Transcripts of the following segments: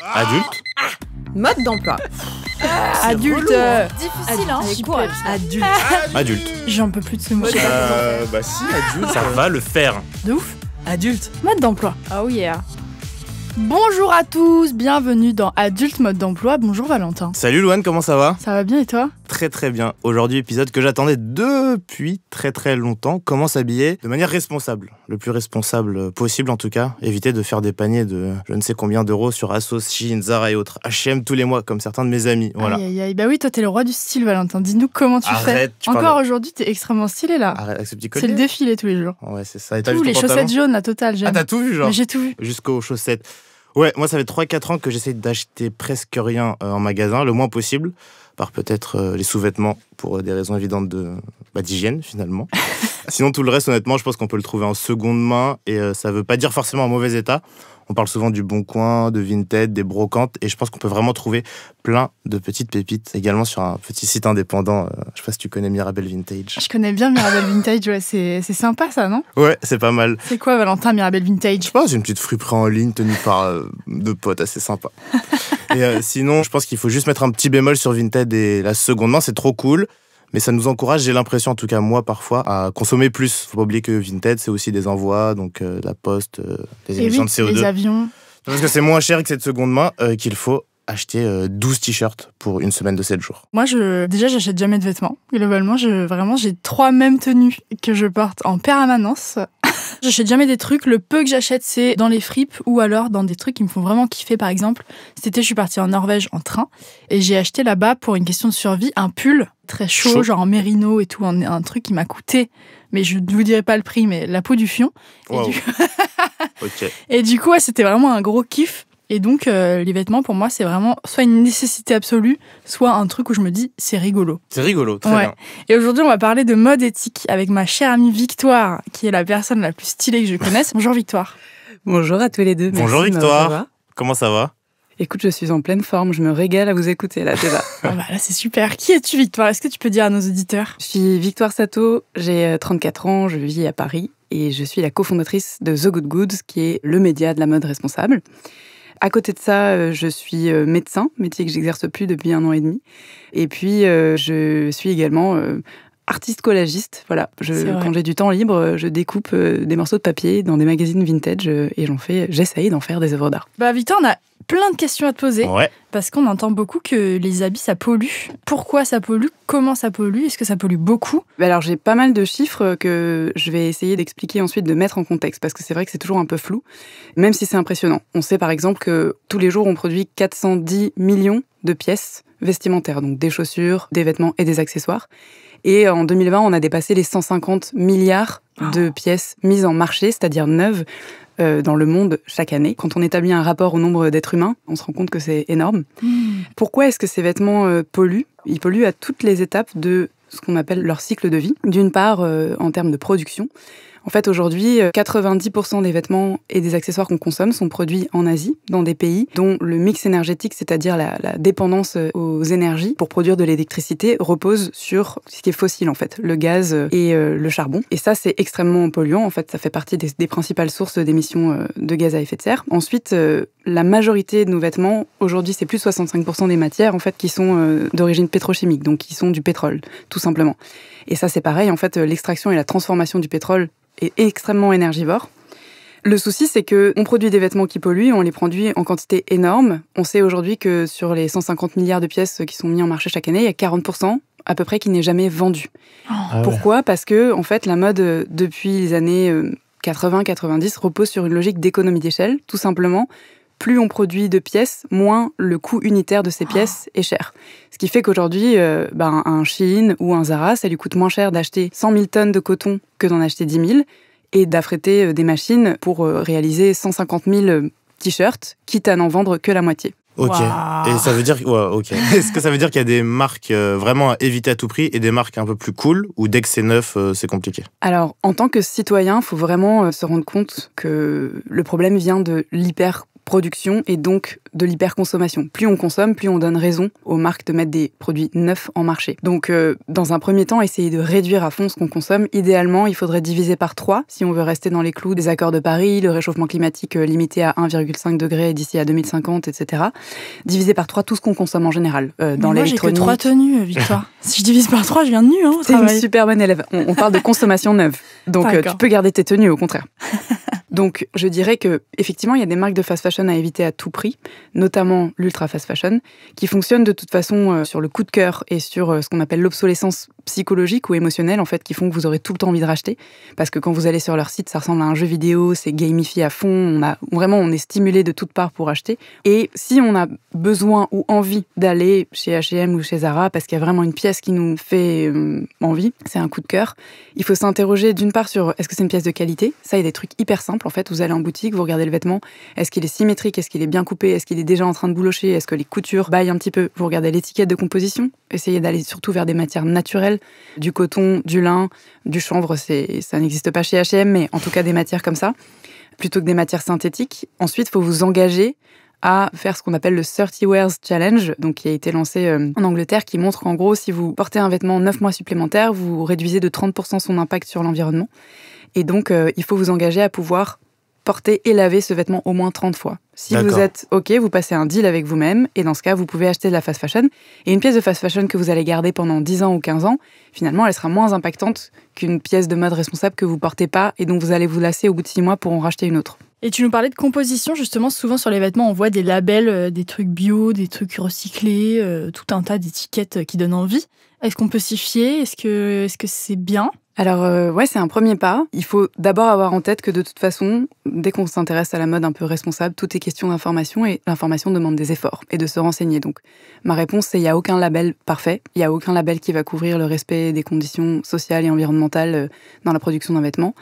Adulte. Mode d'emploi. Adulte. Difficile, hein. Avec courage. Adulte. Adulte. J'en peux plus de ce mot. Bah si, adulte. Ça va le faire. De ouf. Adulte. Mode d'emploi. Oh yeah. Bonjour à tous, bienvenue dans Adulte Mode d'emploi. Bonjour Valentin. Salut Louane, comment ça va? Ça va bien et toi? Très très bien. Aujourd'hui, épisode que j'attendais depuis très très longtemps. Comment s'habiller de manière responsable. Le plus responsable possible en tout cas. Éviter de faire des paniers de je ne sais combien d'euros sur Asos, Shein, Zara et autres. H&M tous les mois comme certains de mes amis. Voilà. Aïe aïe aïe. Bah oui, toi t'es le roi du style Valentin. Dis-nous comment tu Arrête, fais. Encore aujourd'hui t'es extrêmement stylé là. Arrête avec ce petit C'est collier. le défilé tous les jours. Ouais, c'est ça. Et t'as Tous vu les ton chaussettes pantalon? jaunes, la totale, j'aime. Ah, t'as tout vu genre? Mais j'ai tout vu. Jusqu'aux chaussettes. Ouais, moi ça fait 3-4 ans que j'essaie d'acheter presque rien en magasin, le moins possible, par peut-être les sous-vêtements pour des raisons évidentes d'hygiène finalement. Sinon tout le reste honnêtement je pense qu'on peut le trouver en seconde main et ça veut pas dire forcément en mauvais état. On parle souvent du Bon Coin, de Vinted, des brocantes et je pense qu'on peut vraiment trouver plein de petites pépites également sur un petit site indépendant. Je sais pas si tu connais Mirabel Vintage. Je connais bien Mirabel Vintage, ouais, c'est sympa ça, non? Ouais, c'est pas mal. C'est quoi Valentin, Mirabel Vintage? Je sais pas, c'est une petite friperie en ligne tenue par deux potes assez sympa. Et sinon, je pense qu'il faut juste mettre un petit bémol sur Vinted et la seconde main, c'est trop cool. Mais ça nous encourage, j'ai l'impression, en tout cas moi parfois, à consommer plus. Faut pas oublier que Vinted, c'est aussi des envois, donc de la poste, des émissions de CO2. Les avions. Parce que c'est moins cher que cette seconde main qu'il faut acheter 12 t-shirts pour une semaine de 7 jours. Moi, déjà, j'achète jamais de vêtements. Globalement, j'ai 3 mêmes tenues que je porte en permanence. J'achète jamais des trucs. Le peu que j'achète, c'est dans les fripes ou alors dans des trucs qui me font vraiment kiffer. Par exemple, cet été, je suis partie en Norvège en train et j'ai acheté là-bas, pour une question de survie, un pull très chaud, genre en mérino et tout, un truc qui m'a coûté, mais je ne vous dirai pas le prix, mais la peau du fion. Wow. Okay. Et du coup, ouais, c'était vraiment un gros kiff. Et donc, les vêtements, pour moi, c'est vraiment soit une nécessité absolue, soit un truc où je me dis, c'est rigolo. C'est rigolo, très bien. Et aujourd'hui, on va parler de mode éthique avec ma chère amie Victoire, qui est la personne la plus stylée que je connaisse. Bonjour Victoire. Bonjour à tous les deux. Bonjour merci, Victoire. Comment ça va? Écoute, je suis en pleine forme, je me régale à vous écouter là déjà. Ah bah là, c'est super. Qui es-tu Victoire? Est-ce que tu peux dire à nos auditeurs? Je suis Victoire Sato, j'ai 34 ans, je vis à Paris et je suis la cofondatrice de The Good Goods, qui est le média de la mode responsable. À côté de ça, je suis médecin, métier que j'exerce plus depuis 1 an et demi. Et puis, je suis également artiste collagiste. Voilà, quand j'ai du temps libre, je découpe des morceaux de papier dans des magazines vintage et j'essaye d'en faire des œuvres d'art. Bah Victor, on a plein de questions à te poser. Ouais. Parce qu'on entend beaucoup que les habits, ça pollue. Pourquoi ça pollue? Comment ça pollue? Est-ce que ça pollue beaucoup? Alors, j'ai pas mal de chiffres que je vais essayer d'expliquer ensuite, de mettre en contexte, parce que c'est vrai que c'est toujours un peu flou, même si c'est impressionnant. On sait par exemple que tous les jours, on produit 410 millions de pièces vestimentaires, donc des chaussures, des vêtements et des accessoires. Et en 2020, on a dépassé les 150 milliards de pièces mises en marché, c'est-à-dire neuves, dans le monde chaque année. Quand on établit un rapport au nombre d'êtres humains, on se rend compte que c'est énorme. Pourquoi est-ce que ces vêtements polluent? Ils polluent à toutes les étapes de ce qu'on appelle leur cycle de vie. D'une part, en termes de production. En fait, aujourd'hui, 90% des vêtements et des accessoires qu'on consomme sont produits en Asie, dans des pays dont le mix énergétique, c'est-à-dire la dépendance aux énergies pour produire de l'électricité, repose sur ce qui est fossile, en fait, le gaz et le charbon. Et ça, c'est extrêmement polluant. En fait, ça fait partie des principales sources d'émissions de gaz à effet de serre. Ensuite, la majorité de nos vêtements, aujourd'hui, c'est plus 65% des matières, en fait, qui sont d'origine pétrochimique, donc qui sont du pétrole, tout simplement. Et ça, c'est pareil, en fait, l'extraction et la transformation du pétrole est extrêmement énergivore. Le souci, c'est qu'on produit des vêtements qui polluent, on les produit en quantité énorme. On sait aujourd'hui que sur les 150 milliards de pièces qui sont mises en marché chaque année, il y a 40% à peu près qui n'est jamais vendu. Pourquoi? Parce que, en fait, la mode, depuis les années 80-90, repose sur une logique d'économie d'échelle, tout simplement. Plus on produit de pièces, moins le coût unitaire de ces pièces est cher. Ce qui fait qu'aujourd'hui, un Shein ou un Zara, ça lui coûte moins cher d'acheter 100 000 tonnes de coton que d'en acheter 10 000 et d'affréter des machines pour réaliser 150 000 t-shirts, quitte à n'en vendre que la moitié. Ok. Wow. Et ça veut dire, ok. Est-ce que ça veut dire qu'il y a des marques vraiment à éviter à tout prix et des marques un peu plus cool ou dès que c'est neuf, c'est compliqué? Alors, en tant que citoyen, il faut vraiment se rendre compte que le problème vient de l'hyper production et donc de l'hyperconsommation. Plus on consomme, plus on donne raison aux marques de mettre des produits neufs en marché. Donc, dans un premier temps, essayer de réduire à fond ce qu'on consomme. Idéalement, il faudrait diviser par 3 si on veut rester dans les clous des accords de Paris, le réchauffement climatique limité à 1,5 degré d'ici à 2050, etc. Diviser par 3 tout ce qu'on consomme en général. Dans l'électronique. Moi, j'ai que 3 tenues, Victoire. Si je divise par 3, je viens de nu au travail. T'es une super bonne élève. On parle de consommation neuve. Donc, tu peux garder tes tenues, au contraire. Donc, je dirais que effectivement, il y a des marques de fast fashion à éviter à tout prix, notamment l'ultra fast fashion, qui fonctionnent de toute façon sur le coup de cœur et sur ce qu'on appelle l'obsolescence psychologique ou émotionnelle, en fait, qui font que vous aurez tout le temps envie de racheter. Parce que quand vous allez sur leur site, ça ressemble à un jeu vidéo, c'est gamifié à fond, on est stimulé de toutes parts pour acheter. Et si on a besoin ou envie d'aller chez H&M ou chez Zara, parce qu'il y a vraiment une pièce qui nous fait envie, c'est un coup de cœur, il faut s'interroger d'une part sur est-ce que c'est une pièce de qualité. Ça, il y a des trucs hyper simples. En fait, vous allez en boutique, vous regardez le vêtement, est-ce qu'il est symétrique, est-ce qu'il est bien coupé, est-ce qu'il est déjà en train de boulocher, est-ce que les coutures baillent un petit peu. Vous regardez l'étiquette de composition, essayez d'aller surtout vers des matières naturelles, du coton, du lin, du chanvre, ça n'existe pas chez H&M, mais en tout cas des matières comme ça, plutôt que des matières synthétiques. Ensuite, il faut vous engager à faire ce qu'on appelle le 30 Wears Challenge, donc qui a été lancé en Angleterre, qui montre qu'en gros, si vous portez un vêtement 9 mois supplémentaires, vous réduisez de 30% son impact sur l'environnement. Et donc, il faut vous engager à pouvoir porter et laver ce vêtement au moins 30 fois. Si vous êtes OK, vous passez un deal avec vous-même, et dans ce cas, vous pouvez acheter de la fast fashion. Et une pièce de fast fashion que vous allez garder pendant 10 ans ou 15 ans, finalement, elle sera moins impactante qu'une pièce de mode responsable que vous portez pas, et dont vous allez vous lasser au bout de 6 mois pour en racheter une autre. Et tu nous parlais de composition, justement, souvent sur les vêtements, on voit des labels, des trucs bio, des trucs recyclés, tout un tas d'étiquettes qui donnent envie. Est-ce qu'on peut s'y fier ? Est-ce que c'est bien ? Alors, ouais, c'est un premier pas. Il faut d'abord avoir en tête que de toute façon, dès qu'on s'intéresse à la mode un peu responsable, tout est question d'information, et l'information demande des efforts et de se renseigner. Donc, ma réponse, c'est il n'y a aucun label parfait. Il n'y a aucun label qui va couvrir le respect des conditions sociales et environnementales dans la production d'un vêtement.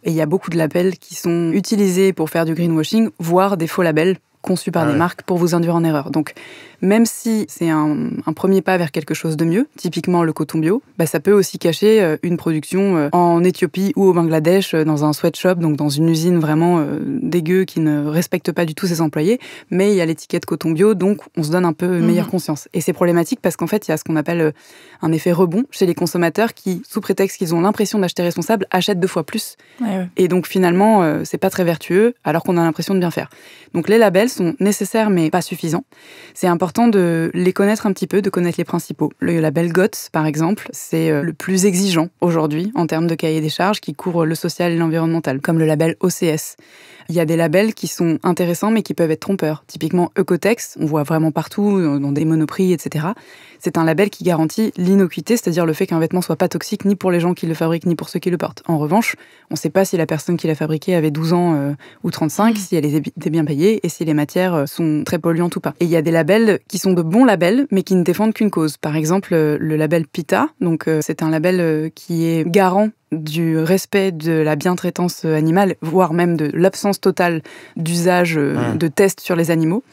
Et il y a beaucoup de labels qui sont utilisés pour faire du greenwashing, voire des faux labels conçus par des marques pour vous induire en erreur. Donc, même si c'est un premier pas vers quelque chose de mieux, typiquement le coton bio, ça peut aussi cacher une production en Éthiopie ou au Bangladesh, dans un sweatshop, donc dans une usine vraiment dégueu qui ne respecte pas du tout ses employés, mais il y a l'étiquette coton bio, donc on se donne un peu meilleure conscience. Et c'est problématique parce qu'en fait, il y a ce qu'on appelle un effet rebond chez les consommateurs qui, sous prétexte qu'ils ont l'impression d'acheter responsable, achètent 2 fois plus. Ouais. Et donc finalement, c'est pas très vertueux, alors qu'on a l'impression de bien faire. Donc les labels sont nécessaires mais pas suffisants. C'est important de les connaître un petit peu, de connaître les principaux. Le label GOTS, par exemple, c'est le plus exigeant aujourd'hui en termes de cahier des charges qui couvre le social et l'environnemental, comme le label OCS. Il y a des labels qui sont intéressants mais qui peuvent être trompeurs. Typiquement Ecotex, on voit vraiment partout, dans des monoprix, etc. C'est un label qui garantit l'innocuité, c'est-à-dire le fait qu'un vêtement soit pas toxique ni pour les gens qui le fabriquent ni pour ceux qui le portent. En revanche, on ne sait pas si la personne qui l'a fabriqué avait 12 ans ou 35, si elle était bien payée et si les matières sont très polluantes ou pas. Et il y a des labels qui sont de bons labels mais qui ne défendent qu'une cause. Par exemple, le label PETA, donc c'est un label qui est garant du respect de la bientraitance animale, voire même de l'absence totale d'usage de tests sur les animaux,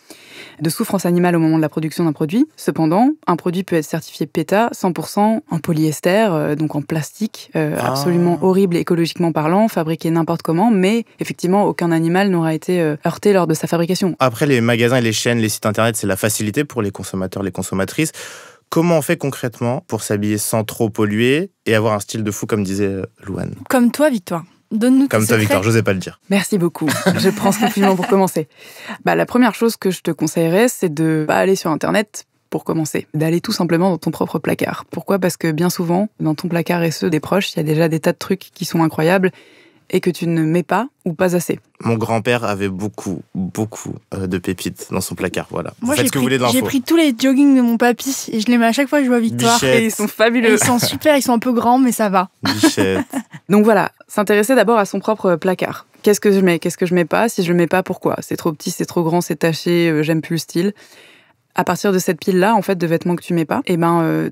de souffrance animale au moment de la production d'un produit. Cependant, un produit peut être certifié PETA 100% en polyester, donc en plastique, absolument horrible écologiquement parlant, fabriqué n'importe comment, mais effectivement, aucun animal n'aura été heurté lors de sa fabrication. Après, les magasins et les chaînes, les sites internet, c'est la facilité pour les consommateurs, les consommatrices. Comment on fait concrètement pour s'habiller sans trop polluer et avoir un style de fou, comme disait Louane ? Comme toi, Victoire. Donne-nous tes Comme toi, secrets. Victoire, j'osais pas le dire. Merci beaucoup. Je prends ce compliment pour commencer. La première chose que je te conseillerais, c'est de pas aller sur Internet pour commencer. D'aller tout simplement dans ton propre placard. Pourquoi ? Parce que bien souvent, dans ton placard et ceux des proches, il y a déjà des tas de trucs qui sont incroyables et que tu ne mets pas ou pas assez. Mon grand-père avait beaucoup de pépites dans son placard. Voilà. Moi, faites ce que vous voulez de l'info. J'ai pris tous les joggings de mon papy et je les mets à chaque fois que je vois Victoire. Bichette. Et ils sont fabuleux. Et ils sont super, ils sont un peu grands, mais ça va. Bichette. Donc voilà, s'intéresser d'abord à son propre placard. Qu'est-ce que je mets ? Qu'est-ce que je mets pas ? Si je le mets pas, pourquoi ? C'est trop petit, c'est trop grand, c'est taché, j'aime plus le style. À partir de cette pile-là, en fait, de vêtements que tu mets pas,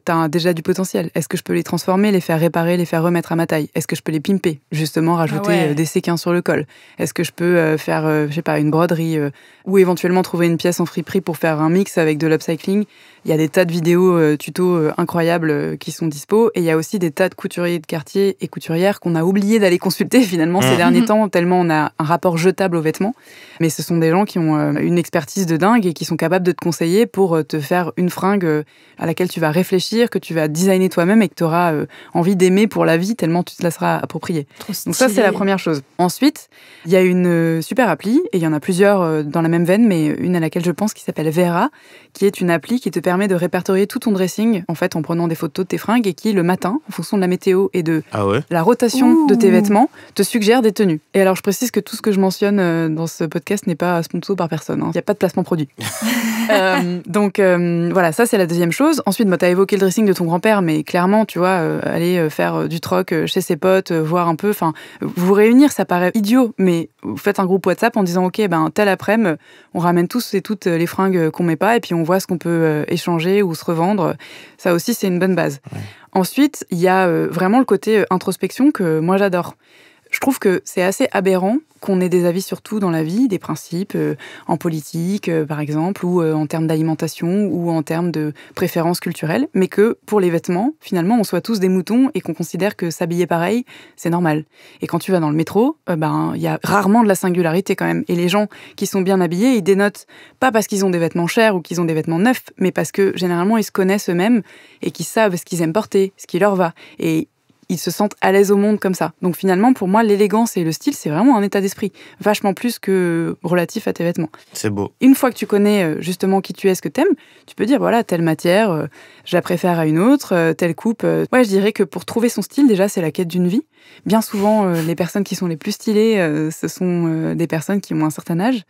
t'as déjà du potentiel. Est-ce que je peux les transformer, les faire réparer, les faire remettre à ma taille? Est-ce que je peux les pimper? Justement, rajouter des séquins sur le col. Est-ce que je peux faire, une broderie ou éventuellement trouver une pièce en friperie pour faire un mix avec de l'upcycling? Il y a des tas de vidéos tutos incroyables qui sont dispo. Et il y a aussi des tas de couturiers de quartier et couturières qu'on a oublié d'aller consulter finalement ces derniers temps, tellement on a un rapport jetable aux vêtements. Mais ce sont des gens qui ont une expertise de dingue et qui sont capables de te conseiller pour te faire une fringue à laquelle tu vas réfléchir, que tu vas designer toi-même et que tu auras envie d'aimer pour la vie, tellement tu te la seras appropriée. Donc ça, c'est la première chose. Ensuite, il y a une super appli, et il y en a plusieurs dans la même veine, mais une à laquelle je pense qui s'appelle Vera, qui est une appli qui te permet de répertorier tout ton dressing, en fait, en prenant des photos de tes fringues, et qui, le matin, en fonction de la météo et de la rotation de tes vêtements, te suggère des tenues. Et alors, je précise que tout ce que je mentionne dans ce podcast n'est pas sponsor par personne. Il n'y a pas de placement produit. Donc, voilà, ça, c'est la deuxième chose. Ensuite, tu as évoqué le dressing de ton grand-père, mais clairement, tu vois, aller faire du troc chez ses potes, voir un peu, vous réunir, ça paraît idiot, mais vous faites un groupe WhatsApp en disant, OK, tel après-midi, on ramène tous et toutes les fringues qu'on met pas, et puis on voit ce qu'on peut échanger ou se revendre. Ça aussi, c'est une bonne base. Ouais. Ensuite, il y a vraiment le côté introspection que moi, j'adore. Je trouve que c'est assez aberrant qu'on ait des avis sur tout dans la vie, des principes, en politique, par exemple, ou en termes d'alimentation, ou en termes de préférences culturelles, mais que pour les vêtements, finalement, on soit tous des moutons et qu'on considère que s'habiller pareil, c'est normal. Et quand tu vas dans le métro, il y a rarement de la singularité quand même. Et les gens qui sont bien habillés, ils dénotent pas parce qu'ils ont des vêtements chers ou qu'ils ont des vêtements neufs, mais parce que généralement, ils se connaissent eux-mêmes et qu'ils savent ce qu'ils aiment porter, ce qui leur va. Et ils se sentent à l'aise au monde comme ça. Donc finalement, pour moi, l'élégance et le style, c'est vraiment un état d'esprit, vachement plus que relatif à tes vêtements. C'est beau. Une fois que tu connais justement qui tu es, ce que t'aimes, tu peux dire, voilà, telle matière, je la préfère à une autre, telle coupe. Ouais, je dirais que pour trouver son style, déjà, c'est la quête d'une vie. Bien souvent, les personnes qui sont les plus stylées, ce sont des personnes qui ont un certain âge.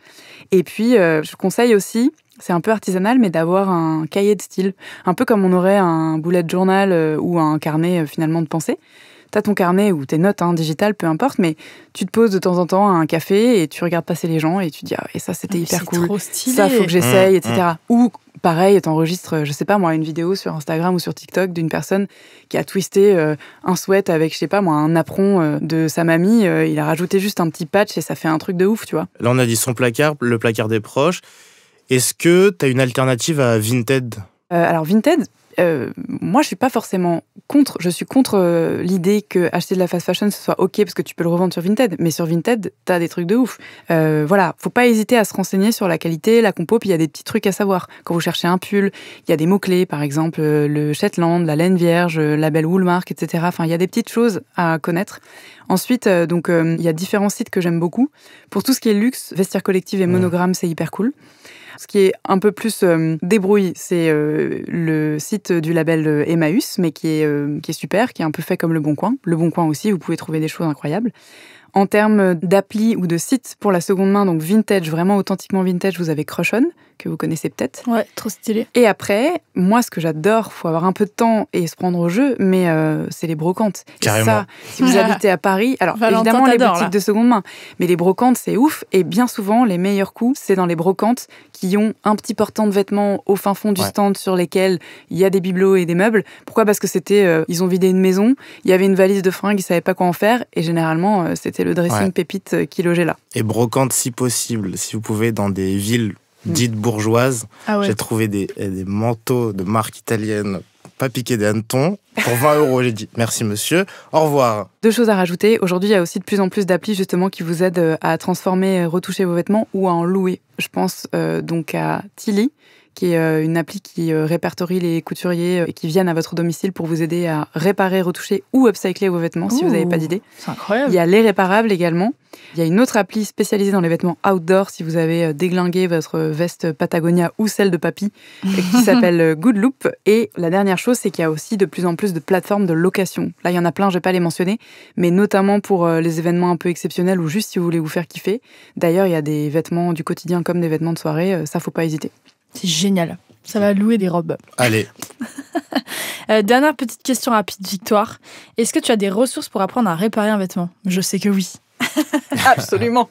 Et puis, je conseille aussi, c'est un peu artisanal, mais d'avoir un cahier de style. Un peu comme on aurait un bullet journal ou un carnet finalement de pensée. T'as ton carnet ou tes notes digitales, peu importe, mais tu te poses de temps en temps à un café et tu regardes passer les gens et tu dis « Ah, et ça, c'était hyper cool. Trop stylé. Ça, faut que j'essaye, etc. » Ou pareil, t'enregistres, je sais pas moi, une vidéo sur Instagram ou sur TikTok d'une personne qui a twisté un sweat avec, je sais pas moi, un apron de sa mamie. Il a rajouté juste un petit patch et ça fait un truc de ouf, tu vois. Là, on a dit son placard, le placard des proches. Est-ce que tu as une alternative à Vinted ? Alors Vinted, moi je suis pas forcément contre. Je suis contre l'idée que acheter de la fast fashion ce soit ok parce que tu peux le revendre sur Vinted. Mais sur Vinted, t'as des trucs de ouf. Voilà, faut pas hésiter à se renseigner sur la qualité, la compo. Puis il y a des petits trucs à savoir. Quand vous cherchez un pull, il y a des mots clés, par exemple le Shetland, la laine vierge, la label Woolmark, etc. Enfin, il y a des petites choses à connaître. Ensuite, il y a différents sites que j'aime beaucoup. Pour tout ce qui est luxe, Vestiaire Collective et Monogramme, c'est hyper cool. Ce qui est un peu plus débrouille, c'est le site du label Emmaüs, mais qui est super, qui est un peu fait comme Le Bon Coin. Le Bon Coin aussi, vous pouvez trouver des choses incroyables. En termes d'appli ou de site pour la seconde main, donc vintage, vraiment authentiquement vintage, vous avez Crush On, que vous connaissez peut-être. Ouais, trop stylé. Et après, moi, ce que j'adore, faut avoir un peu de temps et se prendre au jeu, mais c'est les brocantes. Carrément. Et ça, si vous habitez à Paris, alors Valentin, évidemment les boutiques là. de seconde main, mais les brocantes, c'est ouf. Et bien souvent, les meilleurs coups, c'est dans les brocantes qui ont un petit portant de vêtements au fin fond du stand sur lesquels il y a des bibelots et des meubles. Pourquoi ? Parce que c'était, ils ont vidé une maison, il y avait une valise de fringues, ils savaient pas quoi en faire, et généralement, c'était le dressing pépite qui logeait là. Et brocante si possible, si vous pouvez, dans des villes dites bourgeoises. Ah ouais. J'ai trouvé des manteaux de marque italienne, pas piqués des hannetons, pour 20 €. J'ai dit merci monsieur, au revoir. 2 choses à rajouter. Aujourd'hui, il y a aussi de plus en plus d'applis justement qui vous aident à transformer, retoucher vos vêtements ou à en louer. Je pense donc à Tilly, qui est une appli qui répertorie les couturiers qui viennent à votre domicile pour vous aider à réparer, retoucher ou upcycler vos vêtements si vous n'avez pas d'idée. C'est incroyable. Il y a Les Réparables également. Il y a une autre appli spécialisée dans les vêtements outdoor si vous avez déglingué votre veste Patagonia ou celle de papy qui s'appelle Good Loop. Et la dernière chose, c'est qu'il y a aussi de plus en plus de plateformes de location. Là, il y en a plein, je ne vais pas les mentionner, mais notamment pour les événements un peu exceptionnels ou juste si vous voulez vous faire kiffer. D'ailleurs, il y a des vêtements du quotidien comme des vêtements de soirée, ça, faut pas hésiter. C'est génial. Ça va louer des robes. Allez. Dernière petite question rapide, Victoire. Est-ce que tu as des ressources pour apprendre à réparer un vêtement ? Je sais que oui. Absolument.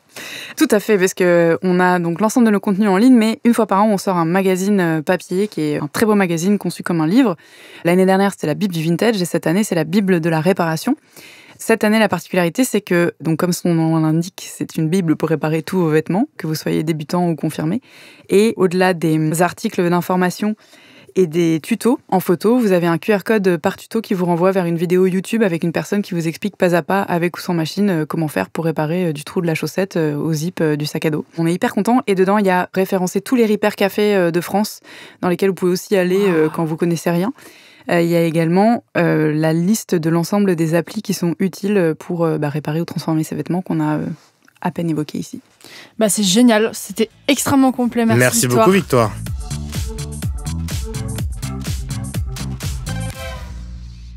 Tout à fait, parce qu'on a donc l'ensemble de nos contenus en ligne, mais une fois par an, on sort un magazine papier qui est un très beau magazine conçu comme un livre. L'année dernière, c'était la Bible du vintage et cette année, c'est la Bible de la réparation. Cette année, la particularité, c'est que, donc comme son nom l'indique, c'est une Bible pour réparer tous vos vêtements, que vous soyez débutant ou confirmé. Et au-delà des articles d'information et des tutos en photo, vous avez un QR code par tuto qui vous renvoie vers une vidéo YouTube avec une personne qui vous explique pas à pas, avec ou sans machine, comment faire pour réparer du trou de la chaussette au zip du sac à dos. On est hyper contents et dedans, il y a référencé tous les repair cafés de France dans lesquels vous pouvez aussi aller quand vous connaissez rien. Il y a également la liste de l'ensemble des applis qui sont utiles pour réparer ou transformer ces vêtements qu'on a à peine évoqués ici. C'est génial, c'était extrêmement complet. Merci Victoire. Beaucoup Victoire.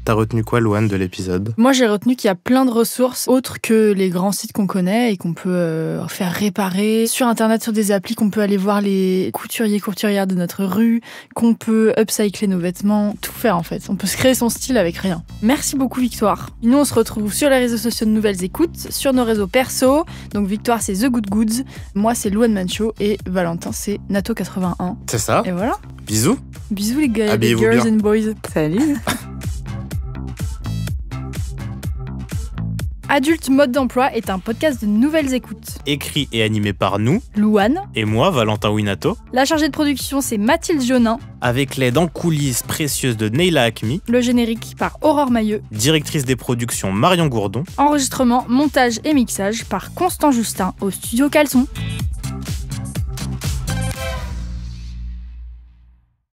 T'as retenu quoi, Louane, de l'épisode ? Moi, j'ai retenu qu'il y a plein de ressources autres que les grands sites qu'on connaît et qu'on peut faire réparer sur Internet, sur des applis, qu'on peut aller voir les couturières de notre rue, qu'on peut upcycler nos vêtements, tout faire en fait. On peut se créer son style avec rien. Merci beaucoup, Victoire. Nous, on se retrouve sur les réseaux sociaux de Nouvelles Écoutes, sur nos réseaux perso. Donc, Victoire, c'est The Good Goods. Moi, c'est Louane Mancho et Valentin, c'est Nato81. C'est ça. Et voilà. Bisous. Bisous, les gars, les Habillez-vous girls bien. and boys. Salut. Adulte Mode d'Emploi est un podcast de Nouvelles Écoutes. Écrit et animé par nous, Louane. et moi, Valentin Winato, La chargée de production, c'est Mathilde Jonin. avec l'aide en coulisses précieuse de Neila Hakmi, Le générique par Aurore Mailleux. directrice des productions Marion Gourdon. Enregistrement, montage et mixage par Constant Justin au studio Caleçon.